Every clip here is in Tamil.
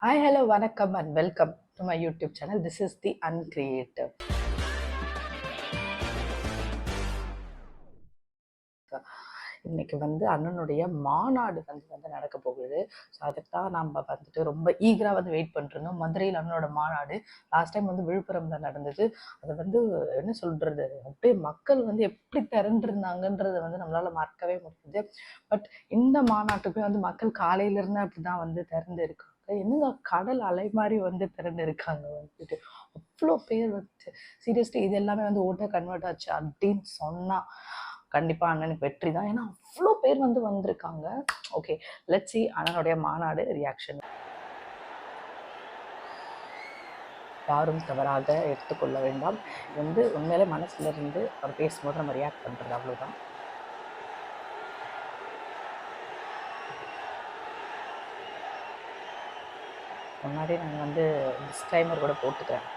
Hi, hello, vanakkam and welcome to my YouTube channel. This is the Uncreative. இன்னைக்கு அண்ணனுடைய மாநாடு நடக்க போகுது. ஸோ அதுக்கு தான் நம்ம ரொம்ப ஈகராக வெயிட் பண்ணிருந்தோம். மதுரையில் அண்ணனோட மாநாடு லாஸ்ட் டைம் விழுப்புரம்ல நடந்தது. அது என்ன சொல்றது, அப்படியே மக்கள் எப்படி திரண்டிருந்தாங்கன்றதை நம்மளால மறக்கவே முடியுது. பட் இந்த மாநாட்டுக்குமே மக்கள் காலையில இருந்து அப்படிதான் திறந்து இருக்காங்க. என்னங்க கடல் அலை மாதிரி திரண்டு இருக்காங்க. அவ்வளோ பேர் சீரியஸ்லி இது எல்லாமே ஓட்டை கன்வெர்ட் ஆச்சு அப்படின்னு சொன்னா கண்டிப்பா அண்ணனுக்கு வெற்றி தான். ஏன்னா அவ்வளோ பேர் வந்திருக்காங்க. ஓகே, லெட்ஸ் சி அண்ணனுடைய மாநாடு ரியாக்ஷன். யாரும் தவறாக எடுத்துக்கொள்ள வேண்டாம். உண்மையிலே மனசுல இருந்து அவர் பேசும்போது நம்ம ரியாக்ட் பண்றது அவ்வளவுதான். முன்னாடி நான் டிஸ்க்ளைமர் கூட போட்டுக்கிறேன்.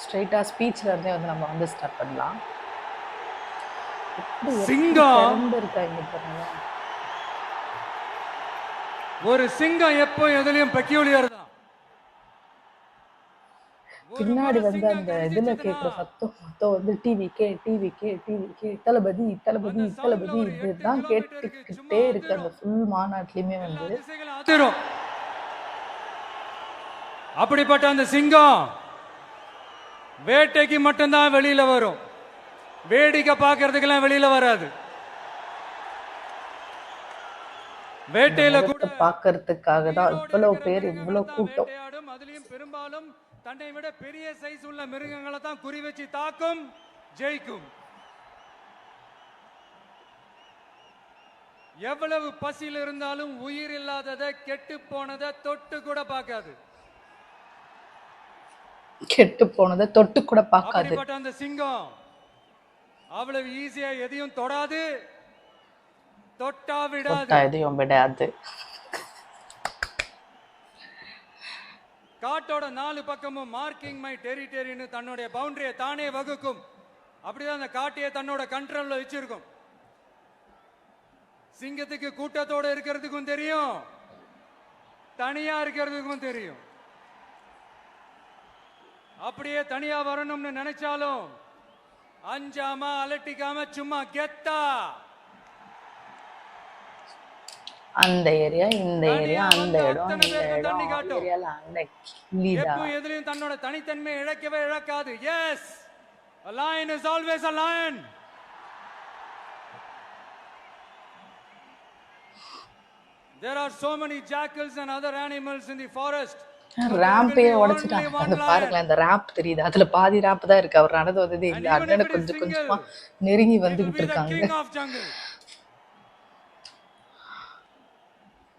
ஸ்ட்ரைட்டாக ஸ்பீச்சில் இருந்தே நம்ம ஸ்டார்ட் பண்ணலாம். சிங்கம் ஒரு சிங்கம் எப்போ எதுலயும் பெக்யூலியர் தான். பின்னாடி அந்த இதுல கேட்குற சத்தம் மொத்தம் டிவி தளபதி தளபதி தளபதி இதுதான் கேட்டுக்கிட்டே இருக்கு அந்த ஃபுல் மாநாட்டிலுமே அப்படிப்பட்ட அந்த சிங்கம் வேட்டைக்கு மட்டும்தான் வெளியில வரும், வேடிக்கை பார்க்கறதுக்கெல்லாம் வெளியில வராது. வேட்டையில கூட பார்க்கறதுக்காக தான் இவ்வளவு பேர் இவ்வளவு கூட்டம். அதுலயும் பெரும்பாலும் தன்னை விட பெரிய சைஸ் உள்ள மிருகங்களை தான் குறி வச்சு தாக்கும், ஜெயிக்கும். எவ்வளவு பசியில் இருந்தாலும் உயிர் இல்லாததை கெட்டு போனதை தொட்டு கூட பார்க்காது. கெட்டு போனதை தொட்டு கூட பார்க்காது. அந்த சிங்கம் அவ்வளவு ஈஸியா எதையும் தொடாது, தொட்டா விடாது, எதையும் விடாது. காட்டோட 4 பக்கமும் மார்க்கிங் மை டெரிட்டரின்னு தன்னுடைய பவுண்டரியை தானே வகுக்கும். அப்படிதான் அந்த காட்டையை தன்னோட கண்ட்ரோல்ல வச்சிருக்கும். சிங்கத்துக்கு கூட்டத்தோட இருக்கிறதுக்கும் தெரியும், தனியா இருக்கிறதுக்கும் தெரியும். அப்படியே தனியா வரணும்னு நினைச்சாலும் அஞ்சாம அலட்டிக்காம சும்மா கெத்தா அந்த ஏரியா இந்த ஏரியா அந்த இடம் இந்த இடம் ஏரியால அந்த எதுலயும் தன்னோட தனித்தன்மை இழக்கவே இழக்காது. Yes, a lion is always a lion. There are so many jackals and other animals in the forest. ராம்பே உடைச்சிட்டாங்க. அந்த பாருங்களேன், அந்த ராம்ப் தெரியுது, அதுல பாதி ராம்ப் தான் இருக்கு. அவர் நடந்து வந்ததே இல்ல. அண்ணனை கொஞ்சம் கொஞ்சமா நெருங்கி வந்துகிட்டு இருக்காங்க.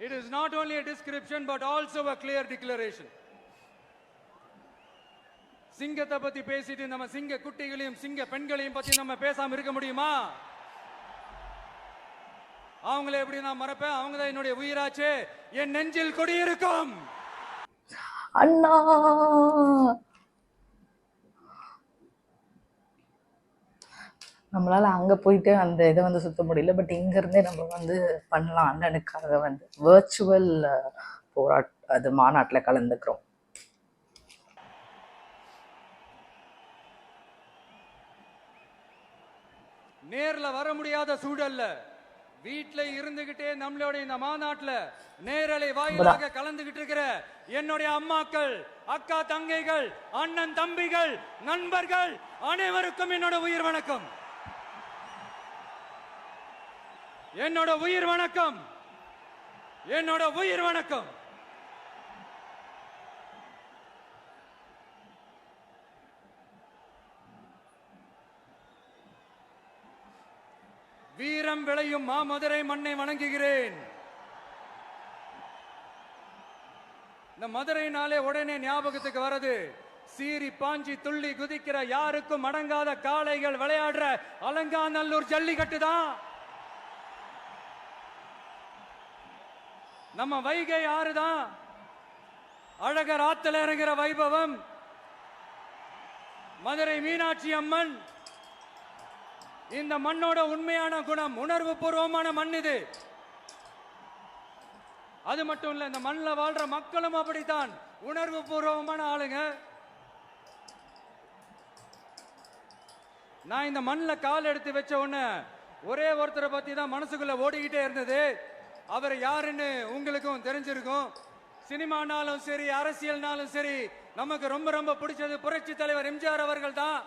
It is not only a description but also a clear declaration. சிங்கத்தை பத்தி பேசிட்டு நம்ம சிங்க குட்டிகளையும் சிங்க பெண்களையும் பத்தி நம்ம பேசாம இருக்க முடியுமா? அவங்கள எப்படி நான் மறப்பேன்? அவங்க தான் என்னுடைய உயிராச்சே. என் நெஞ்சில் குடியிருக்கும் அண்ணா. நம்மளால அங்க போயிட்டு அந்த இதை சுத்த முடியல. பட் இங்க இருந்தே நம்ம பண்ணலாம். அண்ணனுக்காக வர்ச்சுவல் அது மாநாட்டுல கலந்துக்கிறோம். நேர்ல வர முடியாத சூழல்ல வீட்டுல இருந்துகிட்டே நம்மளோட இந்த மாநாட்டுல நேரலை வாயிலாக கலந்துகிட்டு இருக்கிற என்னுடைய அம்மாக்கள், அக்கா தங்கைகள், அண்ணன் தம்பிகள், நண்பர்கள் அனைவருக்கும் என்னோட உயிர் வணக்கம். என்னோட உயிர் வணக்கம், என்னோட உயிர் வணக்கம். வீரம் விளையும் மாமதுரை மண்ணை வணங்குகிறேன். இந்த மதுரைனாலே உடனே ஞாபகத்துக்கு வரது சீறி பாஞ்சி துள்ளி குதிக்கிற யாருக்கும் அடங்காத காளைகள் விளையாடுற அலங்காநல்லூர் ஜல்லிக்கட்டு தான். நம்ம வைகை ஆறுதான் அழகர் ஆத்துல இறங்குற வைபவம் மதுரை மீனாட்சி அம்மன். இந்த மண்ணோட உண்மையான குணம், உணர்வு பூர்வமான மண் இது. அது மட்டும் இல்ல, இந்த மண்ணில் வாழ்ற மக்களும் அப்படித்தான், உணர்வு பூர்வமான ஆளுங்க. நான் இந்த மண்ணில் கால் எடுத்து வச்ச உடனே ஒரே ஒருத்தரை பத்தி தான் மனசுக்குள்ள ஓடிக்கிட்டே இருந்தது. அவர் யாருன்னு உங்களுக்கும் தெரிஞ்சிருக்கும். சினிமானாலும் சரி, அரசியல்னாலும் சரி, நமக்கு ரொம்ப ரொம்ப பிடிச்சது புரட்சி தலைவர் எம்ஜிஆர் அவர்கள் தான்.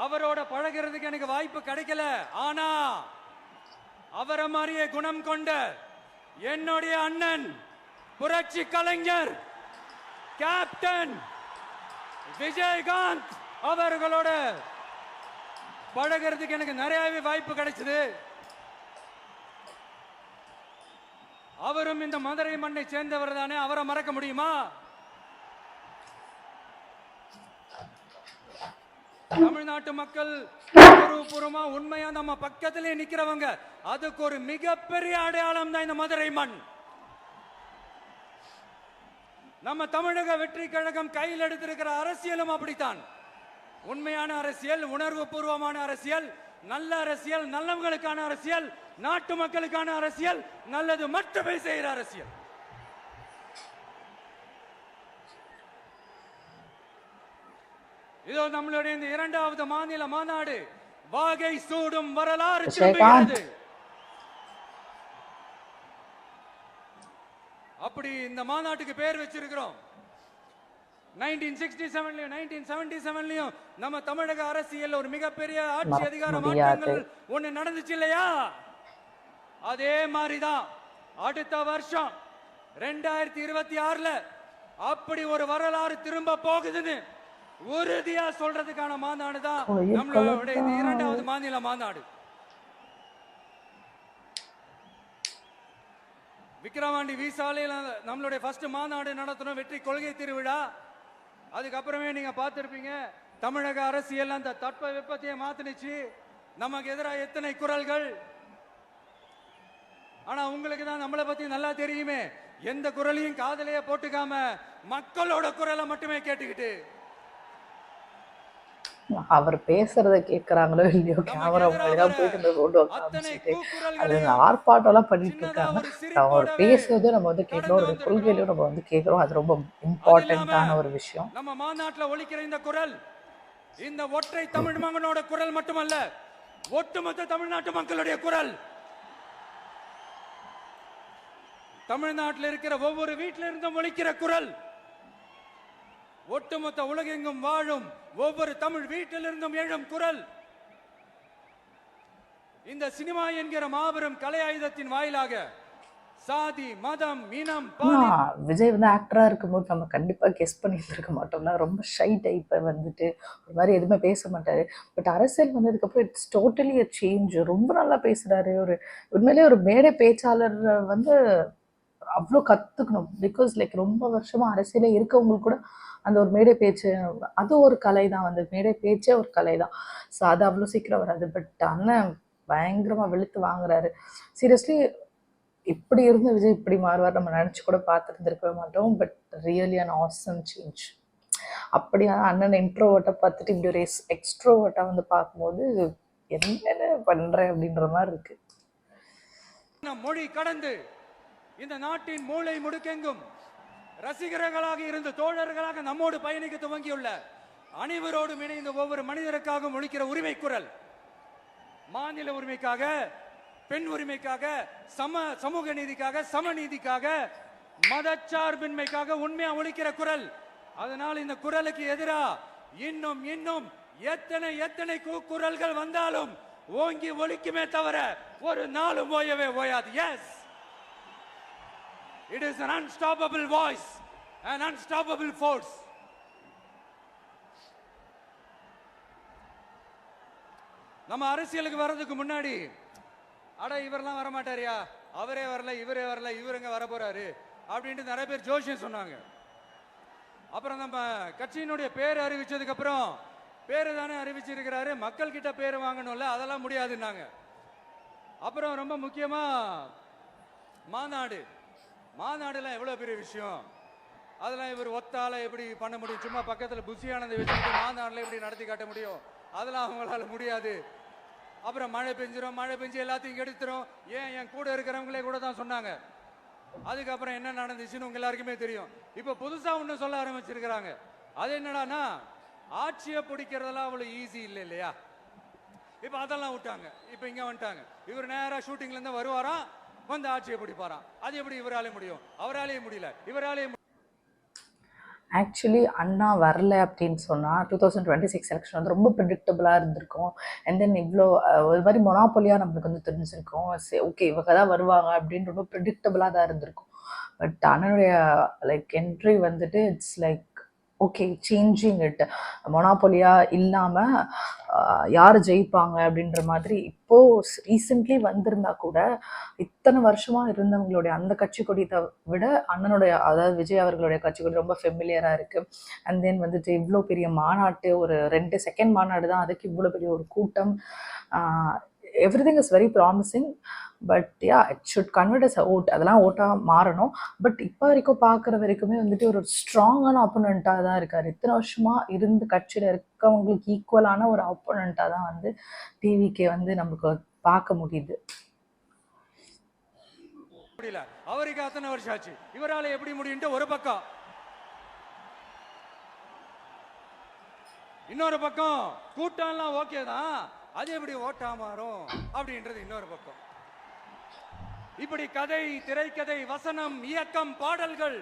அவரோட பழகிறதுக்கு எனக்கு வாய்ப்பு கிடைக்கல. ஆனா அவரை மாதிரியே குணம் கொண்ட என்னுடைய அண்ணன் புரட்சி கலைஞர் கேப்டன் விஜயகாந்த் அவர்களோட பழகிறதுக்கு எனக்கு நிறையவே வாய்ப்பு கிடைச்சது. அவரும் இந்த மதுரை மண்ணை சேர்ந்தவர் தானே, அவரை மறக்க முடியுமா? தமிழ்நாட்டு மக்கள் பூர்வமா உண்மையா நம்ம பக்கத்திலே நிக்கிறவங்க, அதுக்கு ஒரு மிகப்பெரிய அடையாளம் தான் இந்த மதுரை மண். நம்ம தமிழக வெற்றி கழகம் கையில் எடுத்திருக்கிற அரசியலும் அப்படித்தான். உண்மையான அரசியல், உணர்வு பூர்வமான அரசியல், நல்ல அரசியல், நல்லவங்களுக்கான அரசியல், நாட்டு மக்களுக்கான அரசியல், நல்லது மட்டுமே செய்கிற அரசியல். இதோ நம்மளுடைய இந்த இரண்டாவது மாநில மாநாடு வாகை சூடும் வரலாறு திரும்புகிறது. அப்படி இந்த மாநாட்டுக்கு பேர் வச்சிருக்கிறோம். 1967லயும் 1977லயும் நம்ம தமிழக அரசியல் ஒரு மிகப்பெரிய ஆட்சி அதிகார மாற்றங்கள் ஒண்ணு நடந்துச்சு இல்லையா? அதே மாதிரிதான் அடுத்த வருஷம் 2026ல அப்படி ஒரு வரலாறு திரும்ப போகுதுன்னு உறுதியா சொல்றதுக்கான மாநாடு தான் நம்மளுடைய இந்த இரண்டாவது மாநில மாநாடு. விக்கிரவாண்டி விசாலையில் நம்மளுடைய ஃபர்ஸ்ட் மாநாடு நடத்தணும், வெற்றி கொள்கை திருவிழா. அதுக்கப்புறமே நீங்க பார்த்திருப்பீங்க, தமிழக அரசியல் அந்த தட்ப வெப்பத்தையே மாத்தினுச்சு. நமக்கு எதிராக எத்தனை குரல்கள். ஆனா உங்களுக்கு தான் நம்மளை பத்தி நல்லா தெரியுமே, எந்த குரலையும் காதலையே போட்டுக்காம மக்களோட குரலை மட்டுமே கேட்டுக்கிட்டு. அவர் பேசுறத கேக்குறாங்களோ இல்லையோ, கேமரா முன்னாடிதான் போயிட்டு இந்த போட்டோ காமிச்சிட்டு அது ஆர்ப்பாட்டம் எல்லாம் பண்ணிட்டு இருக்காங்க. அவர் பேசுறதும் நம்ம வந்து கேட்கிறோம், ஒரு கொள்கையிலும் நம்ம வந்து கேட்கிறோம். அது ரொம்ப இம்பார்ட்டன்டான ஒரு விஷயம். நம்ம மாநாட்டுல ஒலிக்கிற இந்த குரல், இந்த ஒற்றை தமிழ் மகனோட குரல் மட்டுமல்ல, ஒட்டுமொத்த தமிழ்நாட்டு மக்களுடைய குரல். தமிழ்நாட்டில் இருக்கிற ஒவ்வொரு வீட்டில இருந்தும் ஒலிக்கிற குரல், ஒட்டுமொத்த உலகெங்கும் வாழும் ஒவ்வொரு தமிழ் வீட்டிலிருந்தும் எழும் குரல். இந்த சினிமா என்கிற மாபெரும் கலை ஆயுதத்தின் வாயிலாக சாதி, மதம், இனம், விஜய் வந்து ஆக்டரா இருக்கும்போது நம்ம கண்டிப்பா கெஸ் பண்ணிட்டு இருக்க மாட்டோம்னா, ரொம்ப ஷை டைப், வந்துட்டு ஒரு மாதிரி எதுவுமே பேச மாட்டாரு. பட் அரசியல் வந்ததுக்கு அப்புறம் இட்ஸ் டோட்டலி a சேஞ்ச். ரொம்ப நல்லா பேசுறாரு. ஒரு உண்மையிலேயே ஒரு மேடை பேச்சாளர் வந்து அவ்வளோ கத்துக்கணும். பிகாஸ் லைக் ரொம்ப வருஷமா அரசியல இருக்கவங்களுக்கு கூட அந்த ஒரு மேடை பேச்சு, அது ஒரு கலை தான். வந்து மேடை பேச்சே ஒரு கலை தான். ஸோ அது அவ்வளோ சீக்கிரம் வராது. பட் அண்ணன் பயங்கரமா வெளுத்து வாங்குறாரு. சீரியஸ்லி இப்படி இருந்த விஜய் இப்படி மாறுவார் நம்ம நினச்சி கூட பார்த்துருந்துருக்கவே மாட்டோம். But really an awesome change. அப்படியா அண்ணன் இன்ட்ரோவர்ட்டை பார்த்துட்டு இப்படி ஒரு எக்ஸ்ட்ரோவர்ட்டாக வந்து பார்க்கும்போது என்னென்ன பண்ணுறேன் அப்படின்ற மாதிரி இருக்கு. மொழி கடந்து இந்த நாட்டின் மூளை முடுக்கெங்கும் ரசிகர்களாக இருந்து தோழர்களாக நம்மோடு பயணிக்க துவங்கியுள்ள அனைவரோடும் இணைந்த ஒவ்வொரு மனிதருக்காகவும் ஒலிக்கிற உரிமை குரல், மாநில உரிமைக்காக, பெண் உரிமைக்காக, சமூக நீதிக்காக, சமநீதிக்காக, மதச்சார்பின்மைக்காக உண்மையா ஒலிக்கிற குரல். அதனால் இந்த குரலுக்கு எதிரா இன்னும் இன்னும் எத்தனை எத்தனை குரல்கள் வந்தாலும் ஓங்கி ஒலிக்குமே தவிர ஒரு நாளும் ஓயவே ஓயாது. Yes, it is an unstoppable voice, an unstoppable force. நம்ம அரசியலுக்கு வர்றதுக்கு முன்னாடி, அட இவரெல்லாம் வர மாட்டாரியா, அவரே வரல, இவரே வரல, இவருங்க வர போறாரு அப்படின்ட்டு நிறைய பேர் ஜோசியம் சொன்னாங்க. அப்புறம் நம்ம கட்சியினுடைய பேர் அறிவிச்சதுக்கு அப்புறம், பேரு தானே அறிவிச்சிருக்கிறாரு, மக்கள் கிட்ட பேர் வாங்கணும்ல, அதெல்லாம் முடியாதுன்னாங்க. அப்புறம் ரொம்ப முக்கியமா மாநாடுலாம் எவ்வளவு பெரிய விஷயம். அதெல்லாம் இவர் ஒத்தால எப்படி பண்ண முடியும்? சும்மா பக்கத்துல புஷியானதை வச்சுக்கிட்டு மாநாடுல எப்படி நடத்தி காட்ட முடியும்? அதெல்லாம் அவங்களால முடியாது. அப்புறம் மழை பெஞ்சு எல்லாத்தையும் கெடுத்துரும். ஏன் என் கூட இருக்கிறவங்களே கூட தான் சொன்னாங்க. அதுக்கப்புறம் என்ன நடந்துச்சுன்னு உங்க எல்லாருக்குமே தெரியும். இப்ப புதுசா ஒண்ணு சொல்ல ஆரம்பிச்சிருக்கிறாங்க. அது என்னடான்னா, ஆட்சியை பிடிக்கிறதெல்லாம் அவ்வளவு ஈஸி இல்லை இல்லையா? இப்ப அதெல்லாம் விட்டாங்க. இப்ப இங்க வந்துட்டாங்க. இவர் நேரா ஷூட்டிங்ல இருந்து வருவாராம், வந்து ஆட்சியை பிடிப்பாராம். அது எப்படி இவராலே முடியும்? அவராலேயே முடியல, இவராலே. ஆக்சுவலி அண்ணா வரல அப்படின்னு சொன்னால் 2026 எலெக்ஷன் வந்து ரொம்ப ப்ரிடிக்டபுளாக இருந்திருக்கும். அண்ட் தென் இவ்வளோ ஒரு மாதிரி மொனாப்பொலியாக நம்மளுக்கு வந்து தெரிஞ்சிருக்கும். ஓகே இவங்க தான் வருவாங்க அப்படின்னு ரொம்ப ப்ரிடிக்டபுளாக தான் இருந்திருக்கும். பட் அண்ணனுடைய லைக் என்ட்ரி வந்துட்டு it's like okay changing it. மொனாப்பொலியாக இல்லாமல் யார் ஜெயிப்பாங்க அப்படின்ற மாதிரி இப்போது ரீசெண்ட்லி வந்திருந்தா கூட இத்தனை வருஷமாக இருந்தவங்களுடைய அந்த கட்சி கொடியை விட அண்ணனுடைய அதாவது விஜய் அவர்களுடைய கட்சி கொடி ரொம்ப ஃபெமிலியராக இருக்குது. அண்ட் தென் வந்துட்டு இவ்வளோ பெரிய மாநாட்டு ஒரு 2 செகண்ட் மாநாடு தான், அதுக்கு இவ்வளோ பெரிய ஒரு கூட்டம். Everything is very promising. But ya it should convert as vote. அதெல்லாம் ஓட்டாக மாறணும். பட் இப்போ வரைக்கும் பார்க்குற வரைக்குமே வந்துட்டு ஒரு ஸ்ட்ராங்கான ஆப்போனண்ட்டாக தான் இருக்கார். இத்தனை வருஷமாக இருந்து கட்சியில் இருக்கவங்களுக்கு ஈக்குவலான ஒரு ஆப்போனண்ட்டாக தான் வந்து டிவிகே வந்து நமக்கு பார்க்க முடியுது. முடியல. அவருக்கு அத்தனை வருஷம் ஆச்சு, இவரால எப்படி முடியும்ட்டு ஒரு பக்கம். இன்னொரு பக்கம் கூட்டம்லாம் ஓகே தான், அது எப்படி ஓட்டா மாறும் அப்படின்றது இன்னொரு பக்கம். இப்படி கதை, திரைக்கதை, வசனம், இயக்கம், பாடல்கள்